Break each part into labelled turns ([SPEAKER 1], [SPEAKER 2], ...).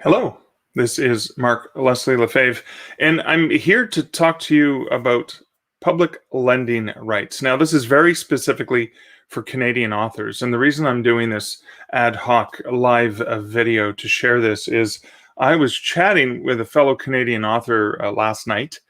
[SPEAKER 1] Hello, this is Mark Leslie Lefebvre, and I'm here to talk to you about public lending rights. Now, this is very specifically for Canadian authors, and the reason I'm doing this ad hoc live video to share this is I was chatting with a fellow Canadian author last night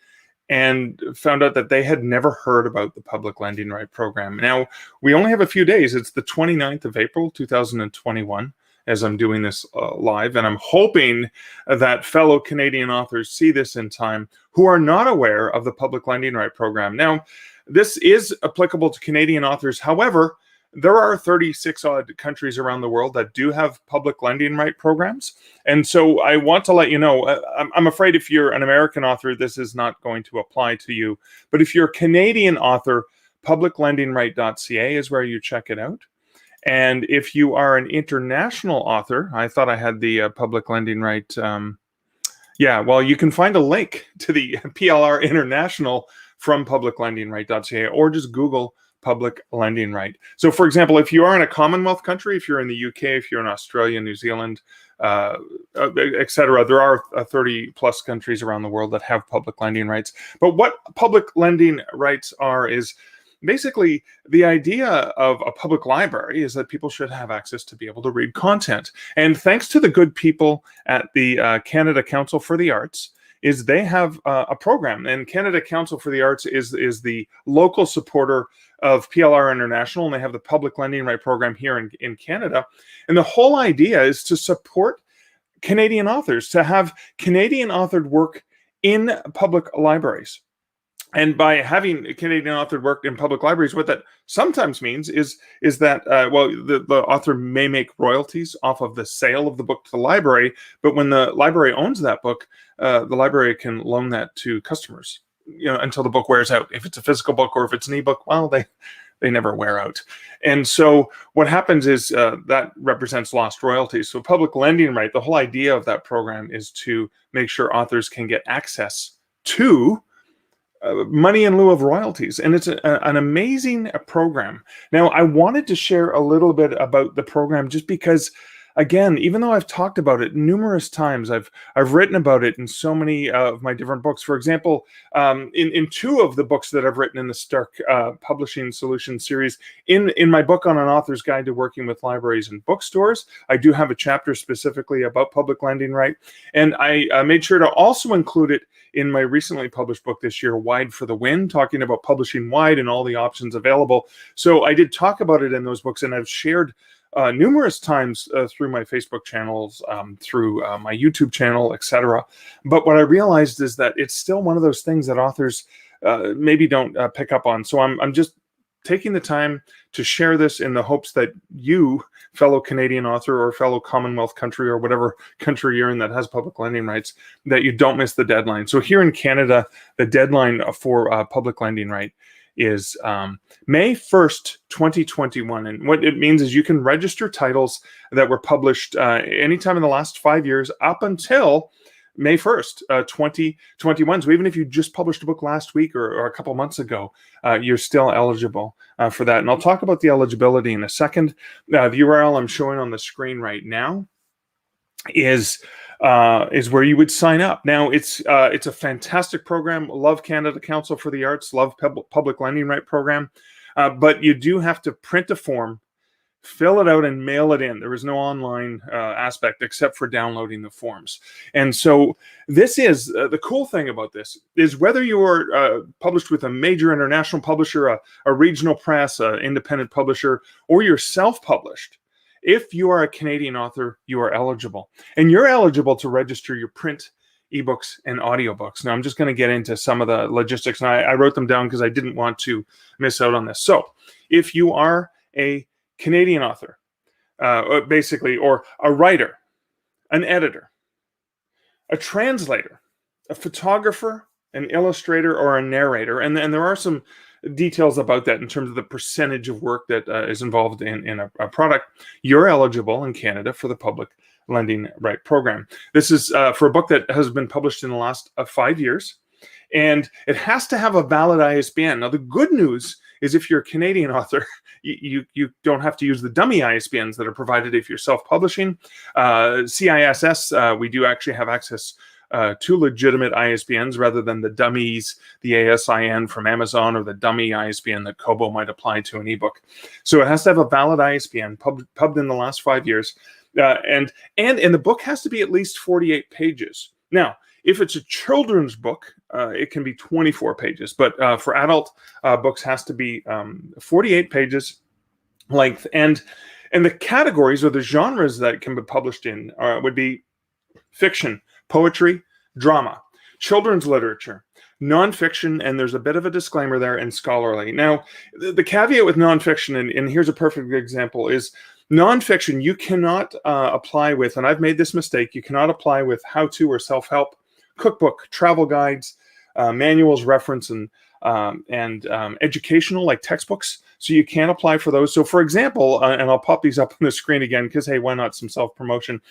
[SPEAKER 1] and found out that they had never heard about the public lending right program. Now, we only have a few days. It's the 29th of April, 2021, as I'm doing this live. And I'm hoping that fellow Canadian authors see this in time who are not aware of the public lending right program. Now, this is applicable to Canadian authors. However, there are 36 odd countries around the world that do have public lending right programs. And so I want to let you know, I'm afraid if you're an American author, this is not going to apply to you. But if you're a Canadian author, publiclendingright.ca is where you check it out. And if you are an international author, I thought I had the public lending right. Well, you can find a link to the PLR International from publiclendingright.ca, or just Google public lending right. So, for example, if you are in a Commonwealth country, if you're in the UK, if you're in Australia, New Zealand, etc., there are 30 plus countries around the world that have public lending rights. But what public lending rights are is basically the idea of a public library is that people should have access to be able to read content. And thanks to the good people at the Canada Council for the Arts, is they have a program. And Canada Council for the Arts is the local supporter of PLR International, and they have the public lending right program here in Canada. And the whole idea is to support Canadian authors, to have Canadian authored work in public libraries. And by having Canadian authored work in public libraries, what that sometimes means is that, the author may make royalties off of the sale of the book to the library, but when the library owns that book, the library can loan that to customers, until the book wears out. If it's a physical book or if it's an ebook, well, they never wear out. And so what happens is that represents lost royalties. So public lending right, the whole idea of that program is to make sure authors can get access to money in lieu of royalties. And it's an amazing program. Now, I wanted to share a little bit about the program just because, again, even though I've talked about it numerous times, I've written about it in so many of my different books. For example, in two of the books that I've written in the Stark Publishing Solutions series, in my book on an author's guide to working with libraries and bookstores, I do have a chapter specifically about public lending right. And I made sure to also include it in my recently published book this year, Wide for the Win, talking about publishing wide and all the options available. So I did talk about it in those books, and I've shared numerous times through my Facebook channels, through my YouTube channel, etc. But what I realized is that it's still one of those things that authors maybe don't pick up on. So I'm just taking the time to share this in the hopes that you, fellow Canadian author or fellow Commonwealth country or whatever country you're in that has public lending rights, that you don't miss the deadline. So here in Canada, the deadline for public lending right is May 1st, 2021. And what it means is you can register titles that were published anytime in the last 5 years up until May 1st, 2021. So even if you just published a book last week or a couple months ago, you're still eligible for that. And I'll talk about the eligibility in a second. The URL I'm showing on the screen right now is where you would sign up. Now, it's a fantastic program. Love Canada Council for the Arts, love public lending right program. But you do have to print a form, fill it out, and mail it in. There is no online aspect except for downloading the forms. And so this is the cool thing about this is whether you are published with a major international publisher, a regional press, an independent publisher, or you're self-published, if you are a Canadian author, you are eligible. And you're eligible to register your print, ebooks, and audiobooks. Now, I'm just going to get into some of the logistics, and I wrote them down because I didn't want to miss out on this. So if you are a Canadian author, basically, or a writer, an editor, a translator, a photographer, an illustrator, or a narrator, and there are some details about that in terms of the percentage of work that is involved in a product, you're eligible in Canada for the public lending right program. This is for a book that has been published in the last 5 years, and it has to have a valid ISBN. Now, the good news is if you're a Canadian author, you don't have to use the dummy ISBNs that are provided if you're self-publishing. CISS, we do actually have access to legitimate ISBNs rather than the dummies, the ASIN from Amazon or the dummy ISBN that Kobo might apply to an ebook. So it has to have a valid ISBN pubbed in the last 5 years. And the book has to be at least 48 pages. Now, if it's a children's book, it can be 24 pages, but for adult books has to be 48 pages length. And the categories or the genres that it can be published in would be fiction, poetry, drama, children's literature, nonfiction, and there's a bit of a disclaimer there, and scholarly. Now, the caveat with nonfiction, and here's a perfect example, is nonfiction you cannot apply with, and I've made this mistake, you cannot apply with how-to or self-help, cookbook, travel guides, manuals, reference, and educational, like textbooks. So you can't apply for those. So for example, and I'll pop these up on the screen again because, hey, why not some self-promotion?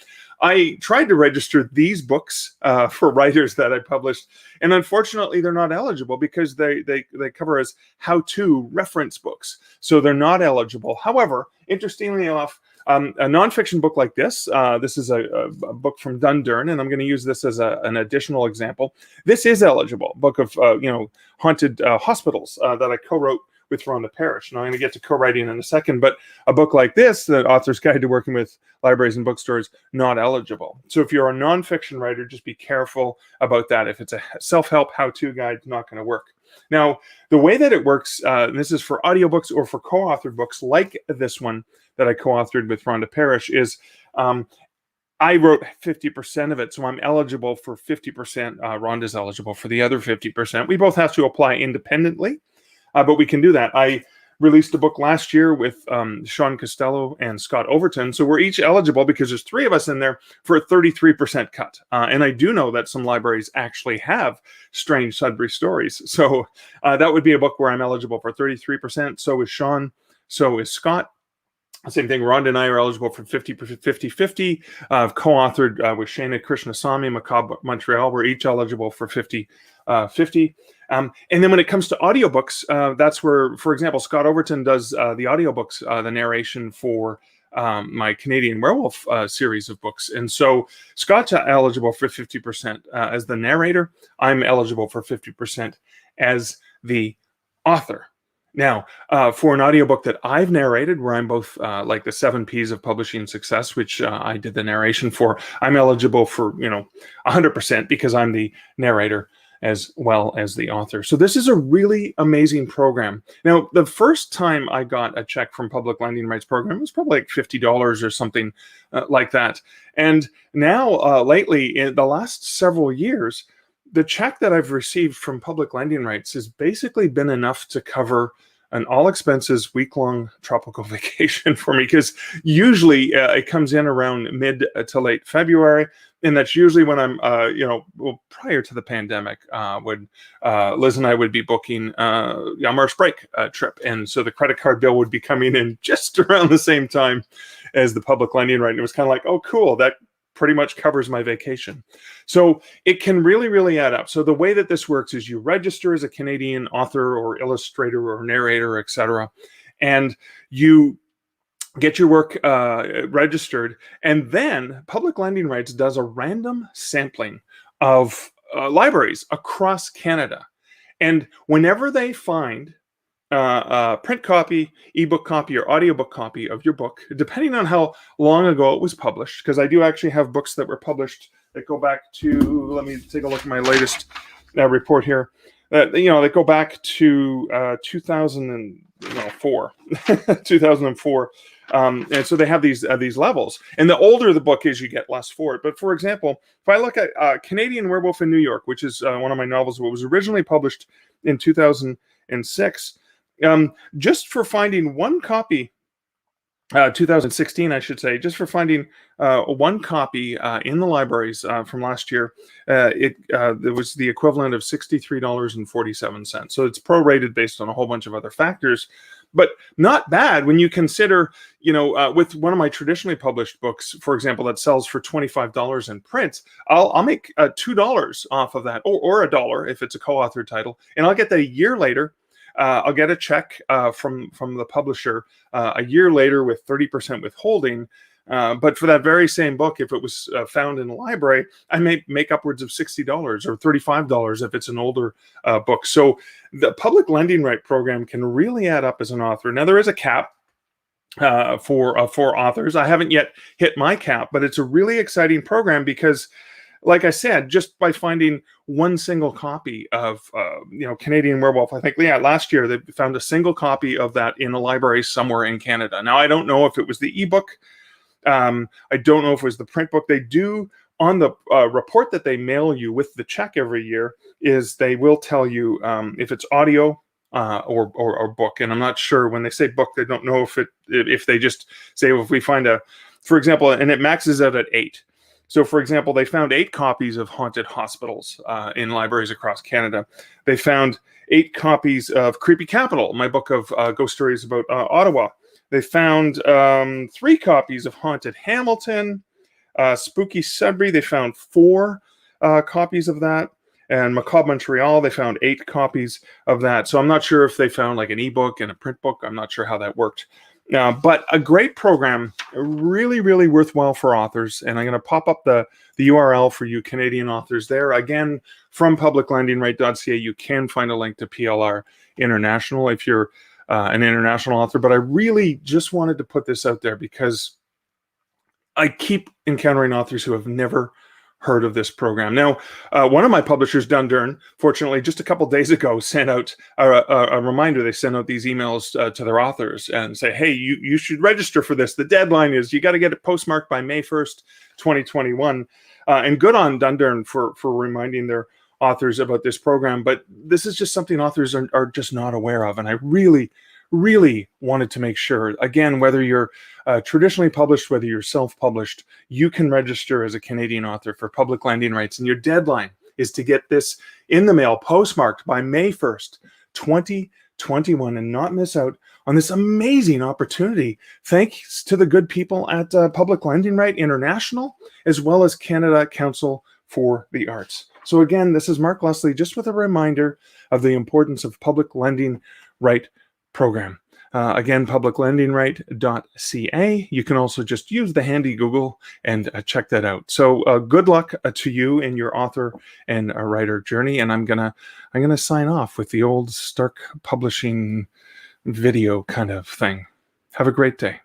[SPEAKER 1] I tried to register these books for writers that I published, and unfortunately they're not eligible because they cover as how-to reference books. So they're not eligible. However, interestingly enough, a nonfiction book like this, this is a book from Dundurn, and I'm going to use this as an additional example. This is eligible, book of haunted hospitals that I co-wrote with Rhonda Parrish. Now I'm going to get to co-writing in a second, but a book like this, The Author's Guide to Working with Libraries and Bookstores, not eligible. So if you're a nonfiction writer, just be careful about that. If it's a self-help how-to guide, it's not going to work. Now, the way that it works, and this is for audiobooks or for co-authored books like this one that I co-authored with Rhonda Parrish, is I wrote 50% of it, so I'm eligible for 50%. Rhonda's eligible for the other 50%. We both have to apply independently, but we can do that. I released a book last year with Sean Costello and Scott Overton, so we're each eligible because there's 3 of us in there for a 33% cut. And I do know that some libraries actually have strange Sudbury stories. So that would be a book where I'm eligible for 33%. So is Sean, so is Scott. Same thing, Rhonda and I are eligible for 50-50. I've co-authored with Shana Krishnasamy, Macabre Montreal. We're each eligible for 50-50. And then when it comes to audiobooks, that's where, for example, Scott Overton does the audiobooks, the narration for my Canadian Werewolf series of books. And so Scott's eligible for 50% as the narrator. I'm eligible for 50% as the author. Now, for an audiobook that I've narrated, where I'm both like the 7 Ps of publishing success, which I did the narration for, I'm eligible for 100% because I'm the narrator as well as the author. So this is a really amazing program. Now, the first time I got a check from Public Lending Rights Program, it was probably like $50 or something like that. And now, lately, in the last several years, the check that I've received from Public Lending Rights has basically been enough to cover an all-expenses week-long tropical vacation for me, because usually it comes in around mid to late February, and that's usually when I'm, prior to the pandemic, when Liz and I would be booking a March break trip, and so the credit card bill would be coming in just around the same time as the Public Lending Right, and it was kind of like, oh, cool, that pretty much covers my vacation. So it can really, really add up. So the way that this works is you register as a Canadian author or illustrator or narrator, etc., and you get your work registered, and then Public Lending Rights does a random sampling of libraries across Canada. And whenever they find a print copy, ebook copy, or audiobook copy of your book, depending on how long ago it was published, because I do actually have books that were published that go back to, let me take a look at my latest report here, that go back to 2004. 2004. And so they have these levels. And the older the book is, you get less for it. But for example, if I look at Canadian Werewolf in New York, which is one of my novels, what was originally published in 2006, just for finding one copy, 2016, I should say, just for finding one copy in the libraries from last year, it was the equivalent of $63.47. So it's prorated based on a whole bunch of other factors, but not bad when you consider, with one of my traditionally published books, for example, that sells for $25 in print, I'll make $2 off of that, or $1 if it's a co-authored title, and I'll get that a year later I'll get a check from the publisher a year later with 30% withholding. But for that very same book, if it was found in a library, I may make upwards of $60 or $35 if it's an older book. So the public lending right program can really add up as an author. Now, there is a cap for authors. I haven't yet hit my cap, but it's a really exciting program because, like I said, just by finding one single copy of Canadian Werewolf, I think last year they found a single copy of that in a library somewhere in Canada. Now, I don't know if it was the ebook. I don't know if it was the print book. They do, on the report that they mail you with the check every year, is they will tell you if it's audio or book. And I'm not sure, when they say book, they don't know if they just say, well, if we find for example, and it maxes out at 8. So, for example, they found 8 copies of Haunted Hospitals in libraries across Canada. They found 8 copies of Creepy Capital, my book of ghost stories about Ottawa. They found 3 copies of Haunted Hamilton, Spooky Sudbury. They found 4 copies of that. And Macabre Montreal, they found 8 copies of that. So I'm not sure if they found like an ebook and a print book. I'm not sure how that worked. But a great program, really, really worthwhile for authors. And I'm going to pop up the URL for you Canadian authors there. Again, from publiclendingright.ca, you can find a link to PLR International if you're an international author. But I really just wanted to put this out there because I keep encountering authors who have never heard of this program. Now, one of my publishers, Dundurn, fortunately, just a couple days ago, sent out a reminder. They sent out these emails to their authors and say, hey, you should register for this. The deadline is, you got to get it postmarked by May 1st, 2021. And good on Dundurn for reminding their authors about this program. But this is just something authors are just not aware of. And I really wanted to make sure, again, whether you're traditionally published, whether you're self-published, you can register as a Canadian author for public lending rights. And your deadline is to get this in the mail postmarked by May 1st, 2021, and not miss out on this amazing opportunity, thanks to the good people at Public Lending Right International, as well as Canada Council for the Arts. So again, this is Mark Leslie, just with a reminder of the importance of Public Lending Right program. Again, publiclendingright.ca. You can also just use the handy Google and check that out. So good luck to you in your author and writer journey. And I'm gonna sign off with the old Stark Publishing video kind of thing. Have a great day.